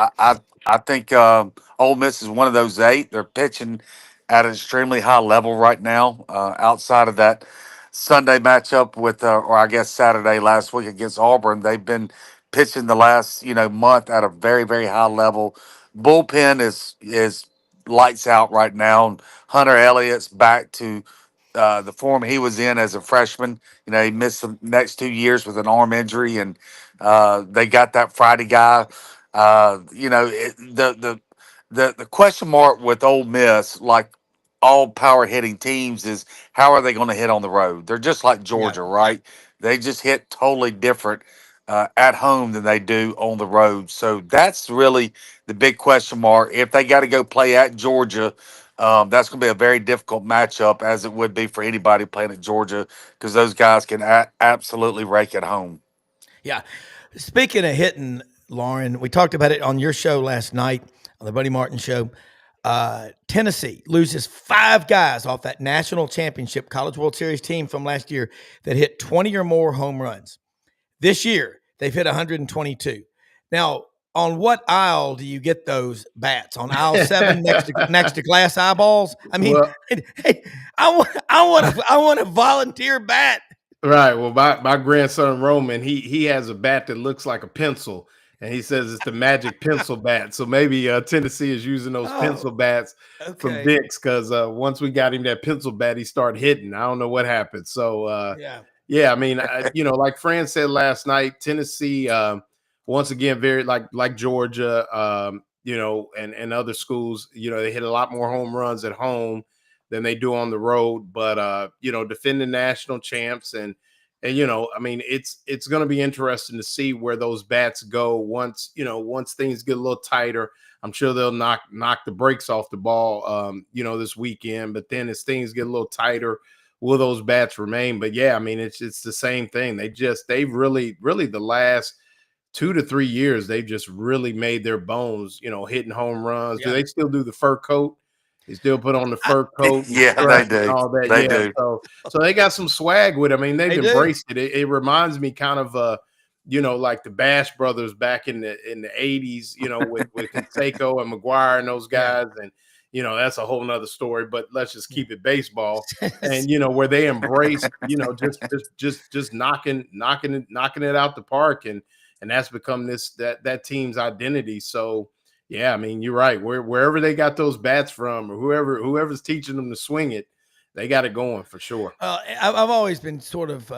E: I think Ole Miss is one of those 8. They're pitching at an extremely high level right now. Outside of that Sunday matchup with, or I guess Saturday last week against Auburn, they've been pitching the last month at a very, very high level. Bullpen is lights out right now. Hunter Elliott's back to the form he was in as a freshman. He missed the next 2 years with an arm injury, and they got that Friday guy. The question mark with Ole Miss, like all power hitting teams, is how are they going to hit on the road? They're just like Georgia, right? They just hit totally different at home than they do on the road. So that's really the big question mark. If they got to go play at Georgia, that's going to be a very difficult matchup, as it would be for anybody playing at Georgia, because those guys can absolutely rake at home.
A: Yeah. Speaking of hitting, Loren, we talked about it on your show last night, on the Buddy Martin show. Tennessee loses 5 guys off that national championship College World Series team from last year that hit 20 or more home runs. This year, they've hit 122. Now, on what aisle do you get those bats? On aisle 7 next to glass eyeballs? I mean, hey, I want a volunteer bat.
D: Right. Well, my grandson Roman, he has a bat that looks like a pencil, and he says it's the magic pencil bat. So maybe Tennessee is using those pencil bats from Dick's, because once we got him that pencil bat, he started hitting. I don't know what happened. So yeah, I mean, like Fran said last night, Tennessee, once again, very like Georgia, and other schools, they hit a lot more home runs at home than they do on the road. But defending national champs, and I mean, it's going to be interesting to see where those bats go once things get a little tighter. I'm sure they'll knock the brakes off the ball, this weekend. But then as things get a little tighter, will those bats remain? But yeah, I mean, it's the same thing. They've really the last 2 to 3 years, they've just really made their bones, hitting home runs. Yeah. Do they still do the fur coat? They still put on the fur coat.
E: Yeah, they do.
D: All that.
E: They do.
D: So they got some swag with it. I mean, they've embraced it. It reminds me kind of, like the Bash Brothers back in the 80s, with Canseco and McGuire and those guys. And, that's a whole nother story, but let's just keep it baseball. And, where they embrace, just knocking it out the park. And that's become that team's identity. So, yeah, I mean, you're right. Wherever they got those bats from, or whoever's teaching them to swing it, they got it going for sure.
A: I've always been sort of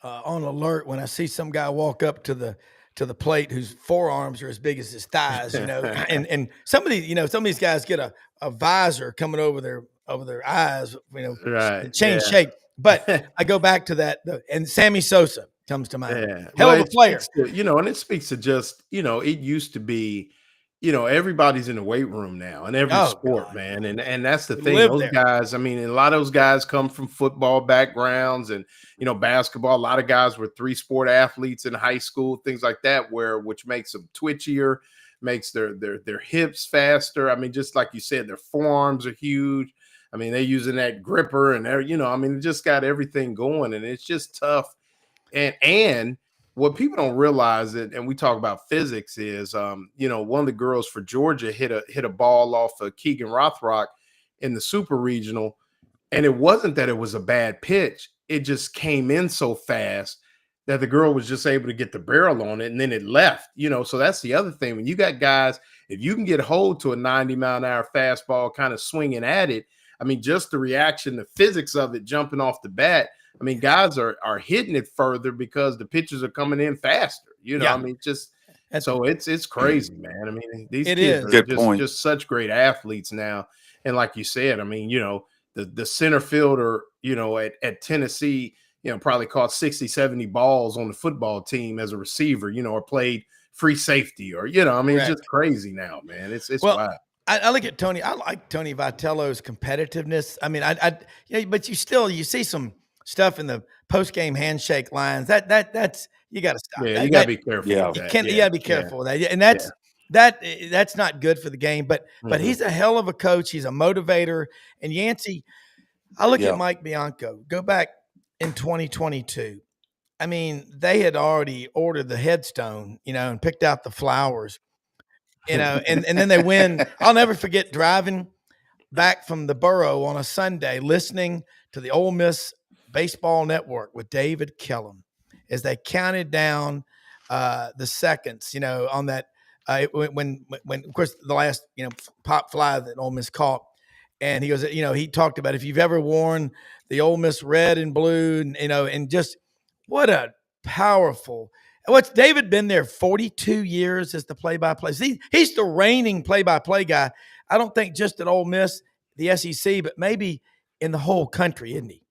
A: on alert when I see some guy walk up to the plate whose forearms are as big as his thighs, and some of these guys get a visor coming over their eyes,
D: right.
A: change shape. But I go back to that, and Sammy Sosa comes to mind.
D: Yeah.
A: Hell
D: Well,
A: of a
D: it
A: player.
D: speaks to, and it speaks to just, it used to be, everybody's in the weight room now in every
A: Oh,
D: sport,
A: God.
D: man. And that's the
A: We
D: thing.
A: live
D: Those
A: there.
D: guys, I mean, and a lot of those guys come from football backgrounds and, basketball. A lot of guys were 3-sport athletes in high school, things like that, which makes them twitchier, makes their hips faster. I mean, just like you said, their forearms are huge. I mean, they're using that gripper and they're, I mean, it just got everything going, and it's just tough. And what people don't realize, and we talk about physics, is one of the girls for Georgia hit a ball off of Keegan Rothrock in the super regional, and it wasn't that it was a bad pitch. It just came in so fast that the girl was just able to get the barrel on it, and then it left. So that's the other thing. When you got guys, if you can get hold to a 90-mile-an-hour fastball kind of swinging at it, I mean, just the reaction, the physics of it jumping off the bat, I mean, guys are hitting it further because the pitches are coming in faster.
A: Yeah.
D: I mean, so it's crazy, man. I mean, these
A: It
D: kids
A: is.
D: are
E: Good point.
D: just such great athletes now. And like you said, I mean, the center fielder, at Tennessee, probably caught 60, 70 balls on the football team as a receiver, or played free safety, or, I mean, it's just crazy now, man. It's wild.
A: I look at Tony. I like Tony Vitello's competitiveness. I mean, but you see some stuff in the post-game handshake lines. That's you got to stop.
D: Yeah, you got to be careful.
E: Yeah.
D: With that.
A: You got to be careful with that. And that's not good for the game. But he's a hell of a coach. He's a motivator. And Yancy, I look at Mike Bianco. Go back in 2022. I mean, they had already ordered the headstone, and picked out the flowers. And then they win. I'll never forget driving back from the borough on a Sunday, listening to the Ole Miss Baseball Network with David Kellum as they counted down the seconds, on that when of course the last pop fly that Ole Miss caught, and he goes, he talked about if you've ever worn the Ole Miss red and blue, and just what a powerful. What's David been there 42 years as the play-by-play? See, he's the reigning play-by-play guy. I don't think just at Ole Miss, the SEC, but maybe in the whole country, isn't he?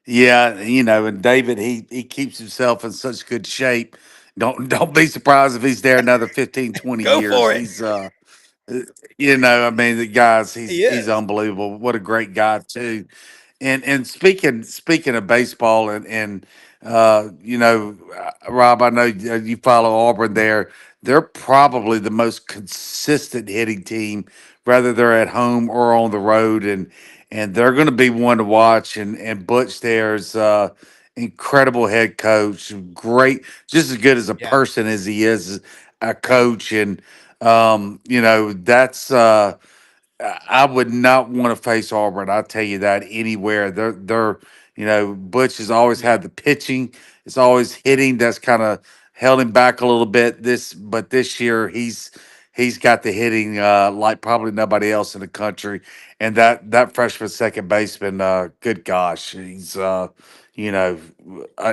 E: Yeah, and David, he keeps himself in such good shape. Don't be surprised if he's there another 15, 20
A: Go
E: years.
A: for it.
E: He's I mean, the guys,
A: He is.
E: he's unbelievable. What a great guy too. And speaking of baseball and Rob, I know you follow Auburn there. They're probably the most consistent hitting team, whether they're at home or on the road, and they're going to be one to watch. And Butch there's incredible head coach, great, just as good as a person as he is as a coach, and that's. I would not want to face Auburn. I'll tell you that anywhere. They're Butch has always had the pitching. It's always hitting that's kind of held him back a little bit. But this year he's got the hitting like probably nobody else in the country. And that freshman second baseman, good gosh, he's an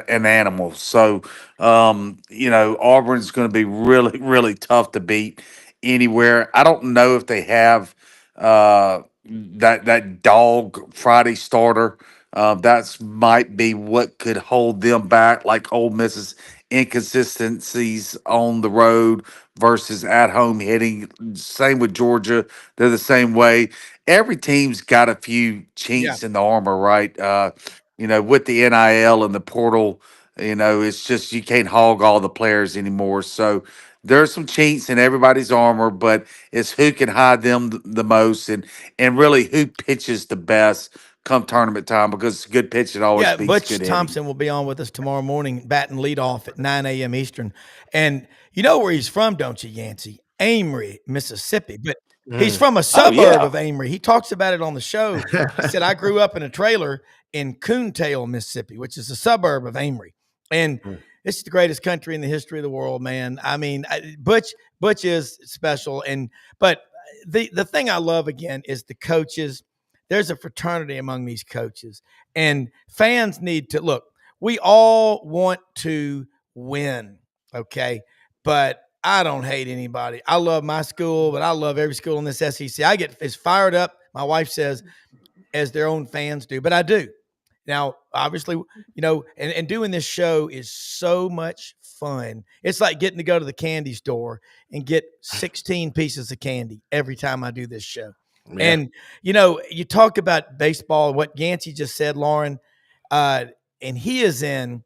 E: animal. So Auburn's going to be really really tough to beat anywhere. I don't know if they have that dog Friday starter. That's might be what could hold them back, like Ole Miss's inconsistencies on the road versus at home hitting. Same with Georgia; they're the same way. Every team's got a few chinks in the armor, right? With the NIL and the portal, it's just you can't hog all the players anymore. So there's some chinks in everybody's armor, but it's who can hide them the most, and really who pitches the best come tournament time, because good pitching always beats
A: Butch
E: good
A: Thompson
E: hitting.
A: will be on with us tomorrow morning, batting leadoff at 9 a.m. Eastern. And you know where he's from, don't you, Yancey? Amory, Mississippi. But he's from a suburb of Amory. He talks about it on the show. He said, I grew up in a trailer in Coontail, Mississippi, which is a suburb of Amory. And it's the greatest country in the history of the world, man. I mean, Butch is special. But the thing I love, again, is the coaches. There's a fraternity among these coaches, and fans need to look. We all want to win, okay? But I don't hate anybody. I love my school, but I love every school in this SEC. I get as fired up. My wife says, as their own fans do, but I do. Now, obviously, and doing this show is so much fun. It's like getting to go to the candy store and get 16 pieces of candy every time I do this show. Yeah. And, you talk about baseball, what Yancy just said, Loren, and he is in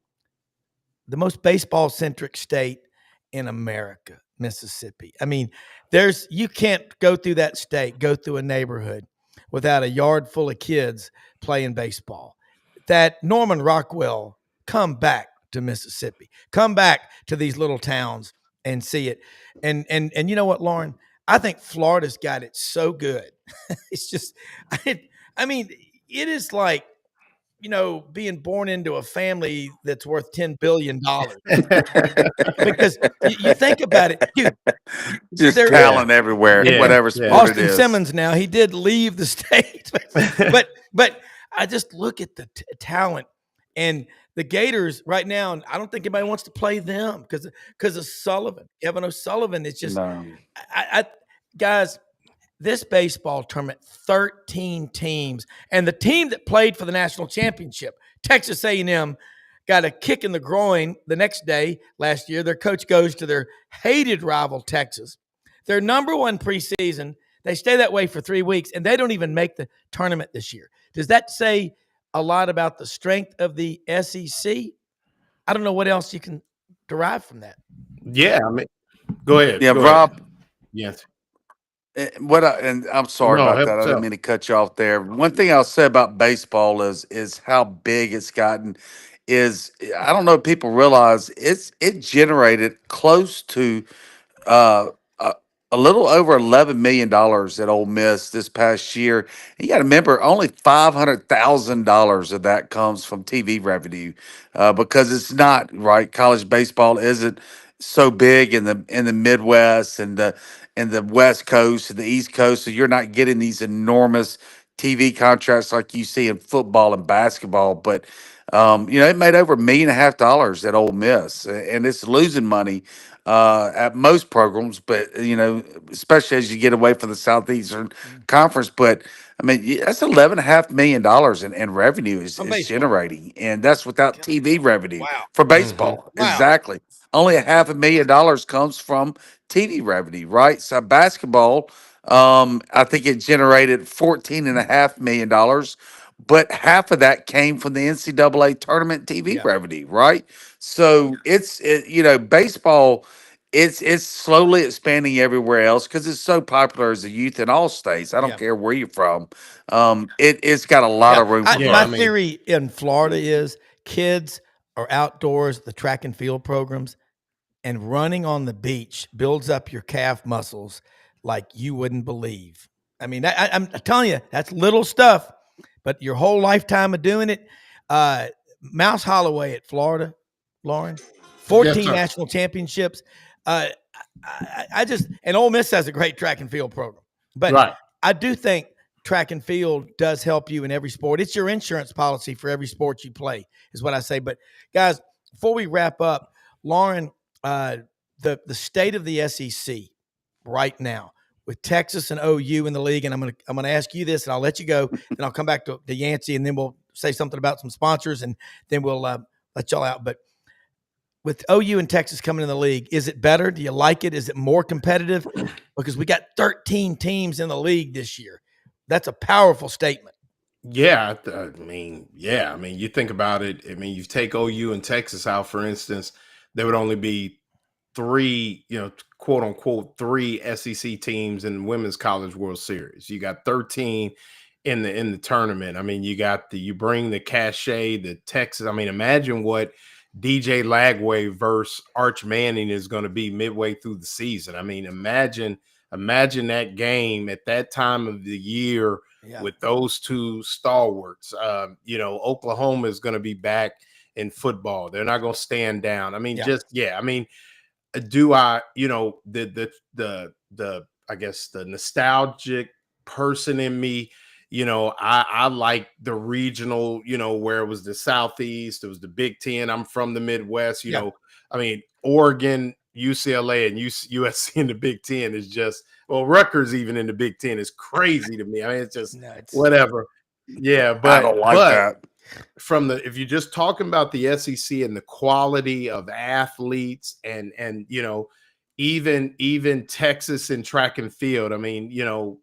A: the most baseball-centric state in America, Mississippi. I mean, you can't go through that state, go through a neighborhood without a yard full of kids playing baseball. That Norman Rockwell, come back to Mississippi, come back to these little towns and see it. And you know what, Loren? I think Florida's got it so good. It's just, I mean, it is like, being born into a family that's worth $10 billion. Because you think about it, dude,
E: just talent everywhere, whatever sport
A: Austin
E: it is.
A: Simmons now, he did leave the state, but I just look at the talent and the Gators right now, and I don't think anybody wants to play them because of Sullivan, Kevin O'Sullivan. It's just, guys, this baseball tournament, 13 teams, and the team that played for the national championship, Texas A&M, got a kick in the groin the next day last year. Their coach goes to their hated rival, Texas. Their number one preseason. They stay that way for 3 weeks, and they don't even make the tournament this year. Does that say a lot about the strength of the SEC? I don't know what else you can derive from that.
D: Yeah, I mean, go ahead.
E: Yeah, Rob.
D: Yes.
E: And I'm sorry about that. I didn't mean to cut you off there. One thing I'll say about baseball is how big it's gotten. I don't know if people realize it generated close to a little over $11 million at Ole Miss this past year. And you got to remember, only $500,000 of that comes from TV revenue, because it's not right. College baseball isn't so big in the Midwest and the West Coast and the East Coast, so you're not getting these enormous TV contracts like you see in football and basketball. But it made over $1.5 million at Ole Miss, and it's losing money at most programs, but especially as you get away from the Southeastern Conference. But I mean, that's $11.5 million in revenue is generating, and that's without TV revenue for baseball.
A: Wow.
E: Exactly, only $500,000 comes from TV revenue, right? So basketball, I think it generated $14.5 million. But half of that came from the NCAA tournament TV revenue, right? So baseball, it's slowly expanding everywhere else because it's so popular as a youth in all states. I don't care where you're from. It's got a lot of room for growth.
A: My theory in Florida is kids are outdoors, the track and field programs, and running on the beach builds up your calf muscles like you wouldn't believe. I mean, I'm telling you, that's little stuff. But your whole lifetime of doing it, Mouse Holloway at Florida, Loren, 14 national championships. And Ole Miss has a great track and field program. But I do think track and field does help you in every sport. It's your insurance policy for every sport you play, is what I say. But guys, before we wrap up, Loren, the state of the SEC right now, with Texas and OU in the league, and I'm gonna ask you this, and I'll let you go, and I'll come back to Yancy, and then we'll say something about some sponsors, and then we'll let y'all out. But with OU and Texas coming in the league, is it better? Do you like it? Is it more competitive? Because we got 13 teams in the league this year. That's a powerful statement.
D: Yeah, I mean, you think about it. I mean, you take OU and Texas out, for instance, there would only be three, quote unquote, three SEC teams in the Women's College World Series. You got 13 in the tournament. I mean, you bring the cachet, the Texas. I mean, imagine what DJ Lagway versus Arch Manning is going to be midway through the season. I mean, imagine that game at that time of the year with those two stalwarts. Oklahoma is going to be back in football. They're not going to stand down. I mean, do I, I guess the nostalgic person in me, I like the regional, where it was the Southeast, it was the Big Ten. I'm from the Midwest, I mean, Oregon, UCLA, and USC in the Big Ten is just, Rutgers even in the Big Ten is crazy to me. I mean, it's just whatever. Yeah,
E: I don't like that.
D: If you're just talking about the SEC and the quality of athletes and even Texas in track and field. I mean,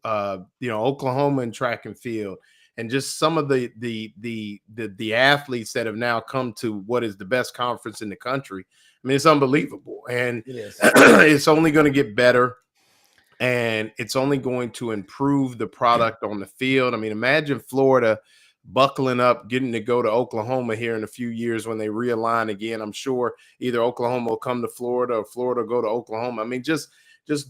D: Oklahoma in track and field, and just some of the athletes that have now come to what is the best conference in the country. I mean, it's unbelievable, and it's only going to get better, and it's only going to improve the product on the field. I mean, imagine Florida buckling up, getting to go to Oklahoma here in a few years when they realign again. I'm sure either Oklahoma will come to Florida or Florida will go to Oklahoma. I mean, just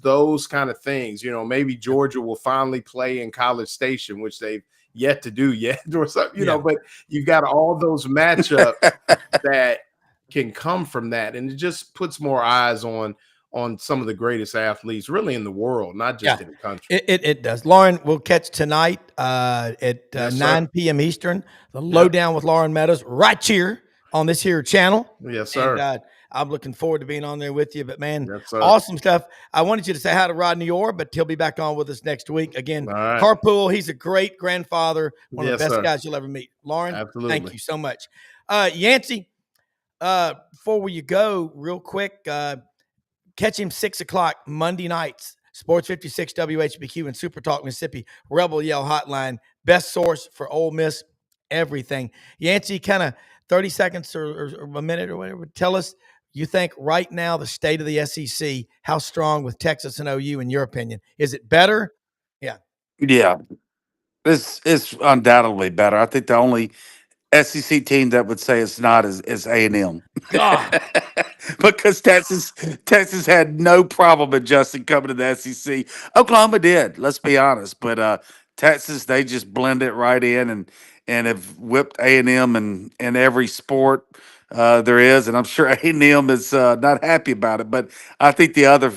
D: those kind of things. Maybe Georgia will finally play in College Station, which they've yet to do yet, or something. But you've got all those matchups that can come from that, and it just puts more eyes on some of the greatest athletes really in the world, not just in the country.
A: It does. Loren, we'll catch tonight at 9 p.m. Eastern, the Lowdown with Loren Meadows, right here on this here channel.
D: Yes, sir.
A: And, I'm looking forward to being on there with you. But, man, awesome stuff. I wanted you to say hi to Rodney Orr, but he'll be back on with us next week. Again, Carpool, he's a great grandfather, one of the best guys you'll ever meet. Loren, thank you so much. Yancy, before you go, real quick, catch him 6 o'clock Monday nights, Sports 56 WHBQ and Super Talk Mississippi, Rebel Yell Hotline, best source for Ole Miss, everything. Yancy, kind of 30 seconds or a minute or whatever, tell us, you think right now the state of the SEC, how strong with Texas and OU in your opinion? Is it better? Yeah.
E: It's undoubtedly better. I think the only SEC team that would say it's not is A&M. Because Texas had no problem adjusting coming to the SEC. Oklahoma did, let's be honest. But Texas, they just blend it right in and have whipped A&M in every sport there is. And I'm sure A&M is not happy about it. But I think the other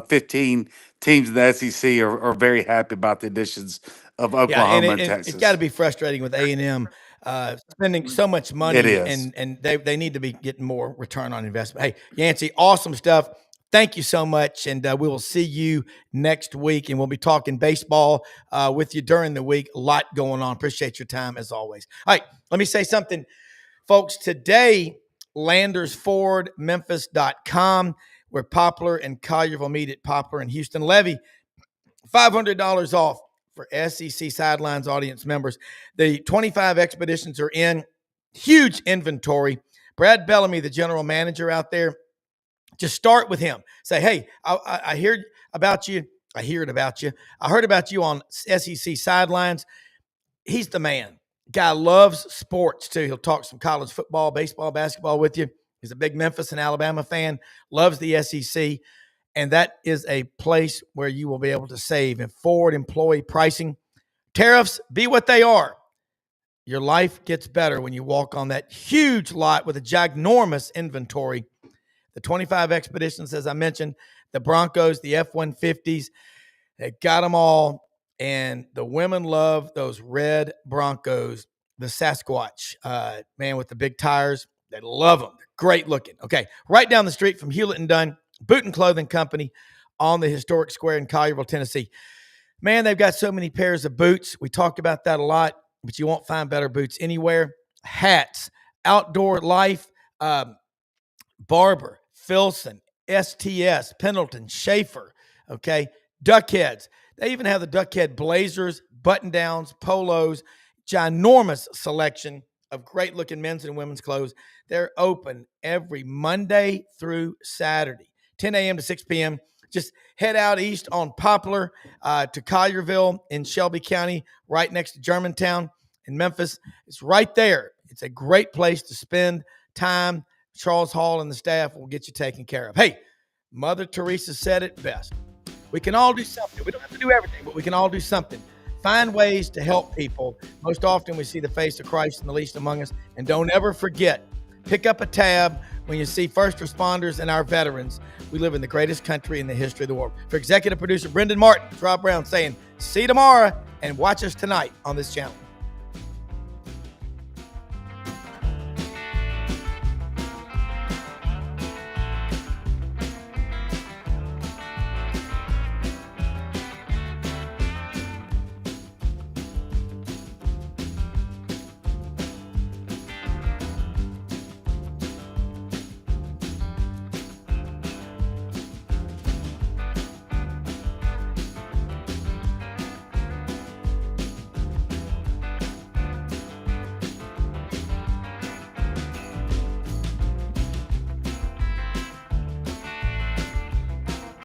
E: 15 teams in the SEC are very happy about the additions of Oklahoma and Texas.
A: It's got to be frustrating with A&M. Spending so much money, and they need to be getting more return on investment. Hey, Yancy, awesome stuff. Thank you so much, and we will see you next week, and we'll be talking baseball with you during the week. A lot going on. Appreciate your time, as always. All right, let me say something, folks. Today, LandersFordMemphis.com, where Poplar and Collierville meet at Poplar and Houston Levy. $500 off for SEC Sidelines audience members. The 25 expeditions are in. Huge inventory. Brad Bellamy, the general manager out there, just start with him. Say, hey, I heard about you. I heard about you on SEC Sidelines. He's the man. Guy loves sports, too. He'll talk some college football, baseball, basketball with you. He's a big Memphis and Alabama fan, loves the SEC. And that is a place where you will be able to save in forward employee pricing. Tariffs be what they are. Your life gets better when you walk on that huge lot with a ginormous inventory. The 25 expeditions, as I mentioned, the Broncos, the F-150s, they got them all. And the women love those red Broncos, the Sasquatch, man with the big tires. They love them. They're great looking. Okay, right down the street from Hewlett and Dunn Boot and Clothing Company on the historic square in Collierville, Tennessee. Man, they've got so many pairs of boots. We talked about that a lot, but you won't find better boots anywhere. Hats, Outdoor Life, Barber, Filson, STS, Pendleton, Schaefer, okay, Duckheads. They even have the Duckhead blazers, button-downs, polos, ginormous selection of great-looking men's and women's clothes. They're open every Monday through Saturday, 10 a.m. to 6 p.m. Just head out east on Poplar to Collierville in Shelby County, right next to Germantown in Memphis. It's right there. It's a great place to spend time. Charles Hall and the staff will get you taken care of. Hey, Mother Teresa said it best. We can all do something. We don't have to do everything, but we can all do something. Find ways to help people. Most often we see the face of Christ in the least among us. And don't ever forget, pick up a tab when you see first responders and our veterans. We live in the greatest country in the history of the world. For executive producer Brendan Martin, Rob Brown saying, see you tomorrow and watch us tonight on this channel.